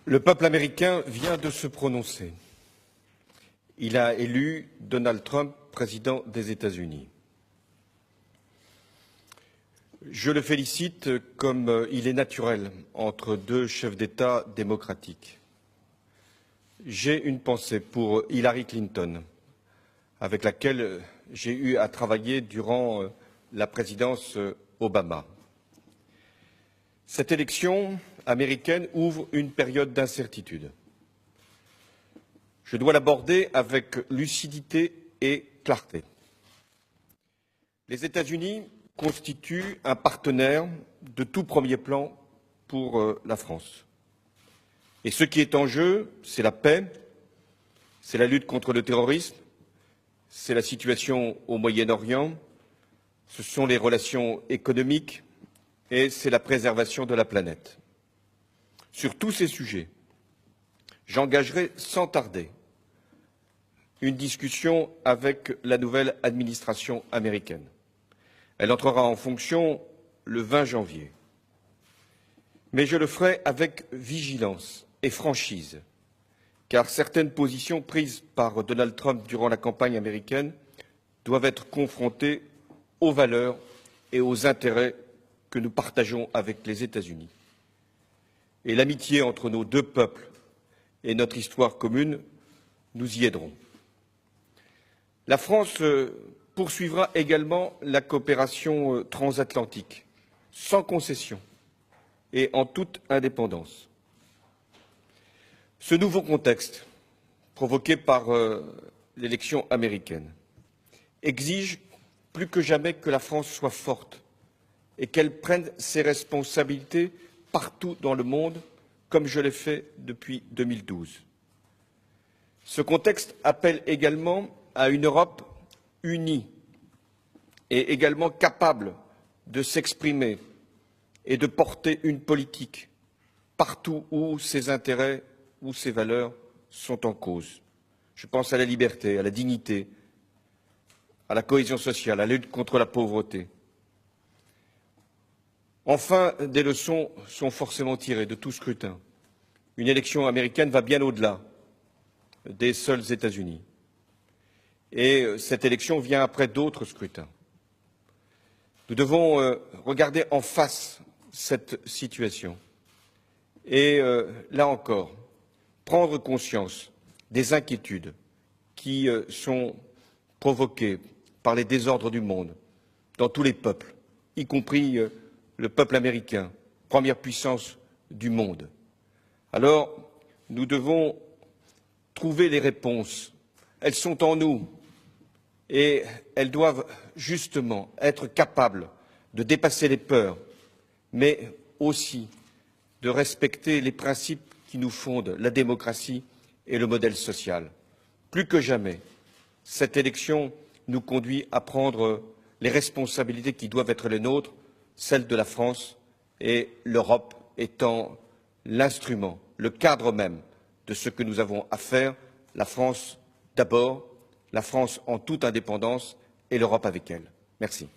Le peuple américain vient de se prononcer. Il a élu Donald Trump président des États-Unis. Je le félicite comme il est naturel entre deux chefs d'État démocratiques. J'ai une pensée pour Hillary Clinton, avec laquelle j'ai eu à travailler durant la présidence Obama. Cette élection américaine ouvre une période d'incertitude. Je dois l'aborder avec lucidité et clarté. Les États-Unis constituent un partenaire de tout premier plan pour la France. Et ce qui est en jeu, c'est la paix, c'est la lutte contre le terrorisme, c'est la situation au Moyen-Orient, ce sont les relations économiques et c'est la préservation de la planète. Sur tous ces sujets, j'engagerai sans tarder une discussion avec la nouvelle administration américaine. Elle entrera en fonction le 20 janvier. Mais je le ferai avec vigilance et franchise, car certaines positions prises par Donald Trump durant la campagne américaine doivent être confrontées aux valeurs et aux intérêts que nous partageons avec les États-Unis. Et l'amitié entre nos deux peuples et notre histoire commune nous y aideront. La France poursuivra également la coopération transatlantique, sans concession et en toute indépendance. Ce nouveau contexte, provoqué par l'élection américaine, exige plus que jamais que la France soit forte et qu'elle prenne ses responsabilités partout dans le monde, comme je l'ai fait depuis 2012. Ce contexte appelle également à une Europe unie et également capable de s'exprimer et de porter une politique partout où ses intérêts ou ses valeurs sont en cause. Je pense à la liberté, à la dignité, à la cohésion sociale, à la lutte contre la pauvreté. Enfin, des leçons sont forcément tirées de tout scrutin. Une élection américaine va bien au-delà des seuls États-Unis. Et cette élection vient après d'autres scrutins. Nous devons regarder en face cette situation et, là encore, prendre conscience des inquiétudes qui sont provoquées par les désordres du monde, dans tous les peuples, y compris le peuple américain, première puissance du monde. Alors, nous devons trouver les réponses. Elles sont en nous et elles doivent justement être capables de dépasser les peurs, mais aussi de respecter les principes qui nous fondent, la démocratie et le modèle social. Plus que jamais, cette élection nous conduit à prendre les responsabilités qui doivent être les nôtres, celle de la France et l'Europe étant l'instrument, le cadre même de ce que nous avons à faire, la France d'abord, la France en toute indépendance et l'Europe avec elle. Merci.